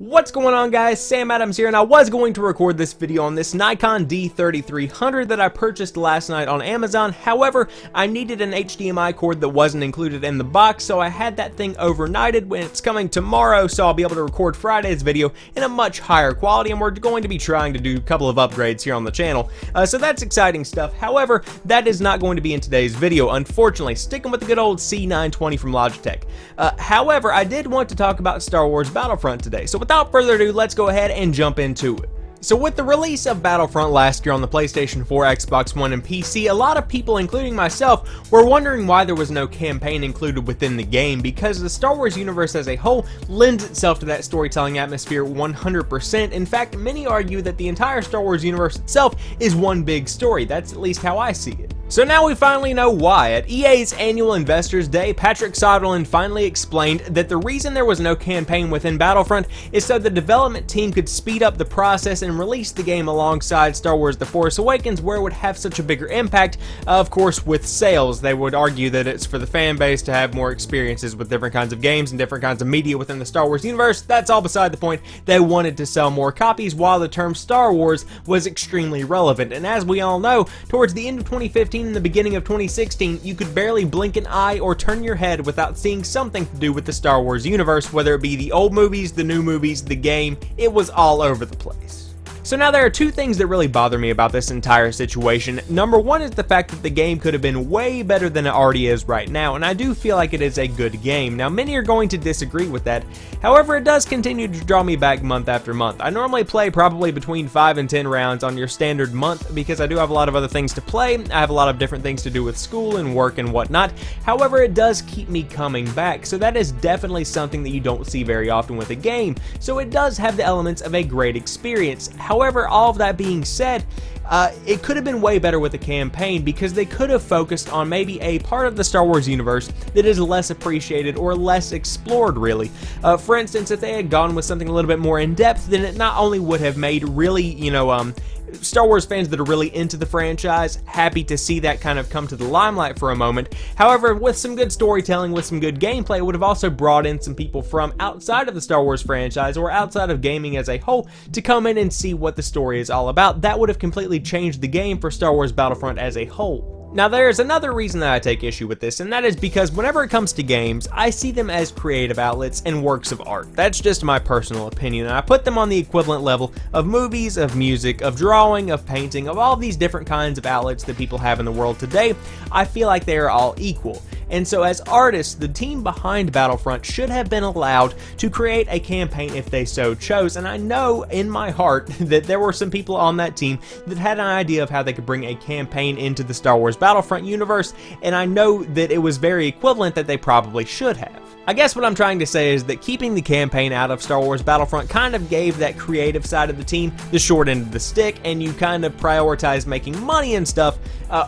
What's going on, guys? Sam Adams here, and I was going to record this video on this Nikon D3300 that I purchased last night on Amazon. However, I needed an HDMI cord that wasn't included in the box, so I had that thing overnighted. When it's coming tomorrow, so I'll be able to record Friday's video in a much higher quality, and we're going to be trying to do a couple of upgrades here on the channel. So that's exciting stuff. However, that is not going to be in today's video, unfortunately, sticking with the good old C920 from Logitech. However, I did want to talk about Star Wars Battlefront today, so without further ado, let's go ahead and jump into it. So with the release of Battlefront last year on the PlayStation 4, Xbox One, and PC, a lot of people, including myself, were wondering why there was no campaign included within the game, because the Star Wars universe as a whole lends itself to that storytelling atmosphere 100%. In fact, many argue that the entire Star Wars universe itself is one big story. That's at least how I see it. So now we finally know why. At EA's annual Investors Day, Patrick Soderlund finally explained that the reason there was no campaign within Battlefront is so the development team could speed up the process and release the game alongside Star Wars The Force Awakens, where it would have such a bigger impact. Of course, with sales, they would argue that it's for the fan base to have more experiences with different kinds of games and different kinds of media within the Star Wars universe. That's all beside the point. They wanted to sell more copies, while the term Star Wars was extremely relevant. And as we all know, towards the end of 2015 and the beginning of 2016, you could barely blink an eye or turn your head without seeing something to do with the Star Wars universe, whether it be the old movies, the new movies, the game. It was all over the place. So now there are two things that really bother me about this entire situation. Number one is the fact that the game could have been way better than it already is right now, and I do feel like it is a good game. Now, many are going to disagree with that. However, it does continue to draw me back month after month. I normally play probably between 5 and 10 rounds on your standard month because I do have a lot of other things to play. I have a lot of different things to do with school and work and whatnot. However, it does keep me coming back, so that is definitely something that you don't see very often with a game. So it does have the elements of a great experience. However, all of that being said, it could have been way better with a campaign, because they could have focused on maybe a part of the Star Wars universe that is less appreciated or less explored, really. For instance, if they had gone with something a little bit more in-depth, then it not only would have made really, Star Wars fans that are really into the franchise happy to see that kind of come to the limelight for a moment. However, with some good storytelling, with some good gameplay, it would have also brought in some people from outside of the Star Wars franchise or outside of gaming as a whole to come in and see what the story is all about. That would have completely changed the game for Star Wars Battlefront as a whole. Now, there's another reason that I take issue with this, and that is because whenever it comes to games, I see them as creative outlets and works of art. That's just my personal opinion, and I put them on the equivalent level of movies, of music, of drawing, of painting, of all these different kinds of outlets that people have in the world today. I feel like they are all equal. And so as artists, the team behind Battlefront should have been allowed to create a campaign if they so chose, and I know in my heart that there were some people on that team that had an idea of how they could bring a campaign into the Star Wars Battlefront universe, and I know that it was very equivalent that they probably should have. I guess what I'm trying to say is that keeping the campaign out of Star Wars Battlefront kind of gave that creative side of the team the short end of the stick, and you kind of prioritized making money and stuff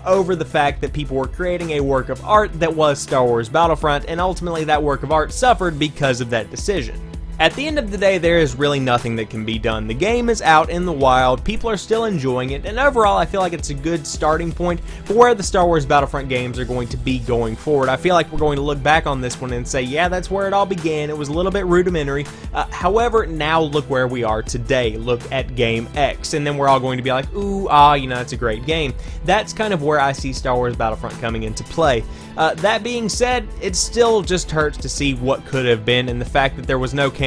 over the fact that people were creating a work of art that was Star Wars Battlefront, and ultimately that work of art suffered because of that decision. At the end of the day, there is really nothing that can be done. The game is out in the wild, people are still enjoying it, and overall I feel like it's a good starting point for where the Star Wars Battlefront games are going to be going forward. I feel like we're going to look back on this one and say, yeah, that's where it all began. It was a little bit rudimentary. However, now look where we are today. Look at Game X, and then we're all going to be like, ooh, it's a great game. That's kind of where I see Star Wars Battlefront coming into play. That being said, it still just hurts to see what could have been, and the fact that there was no campaign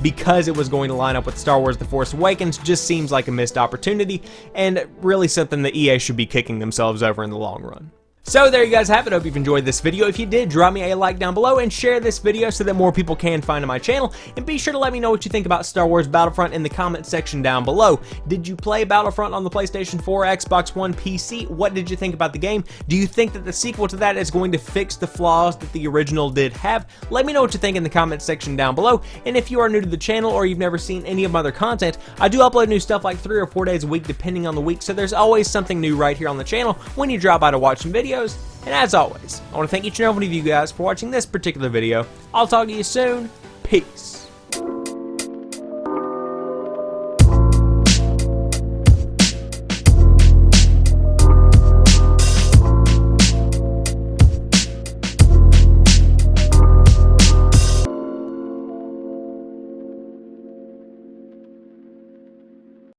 because it was going to line up with Star Wars The Force Awakens just seems like a missed opportunity, and really something that EA should be kicking themselves over in the long run. So there you guys have it. Hope you've enjoyed this video. If you did, drop me a like down below and share this video so that more people can find my channel. And be sure to let me know what you think about Star Wars Battlefront in the comment section down below. Did you play Battlefront on the PlayStation 4, Xbox One, PC? What did you think about the game? Do you think that the sequel to that is going to fix the flaws that the original did have? Let me know what you think in the comment section down below. And if you are new to the channel or you've never seen any of my other content, I do upload new stuff like 3 or 4 days a week depending on the week. So there's always something new right here on the channel when you drop by to watch some videos. And as always, I want to thank each and every one of you guys for watching this particular video. I'll talk to you soon. Peace.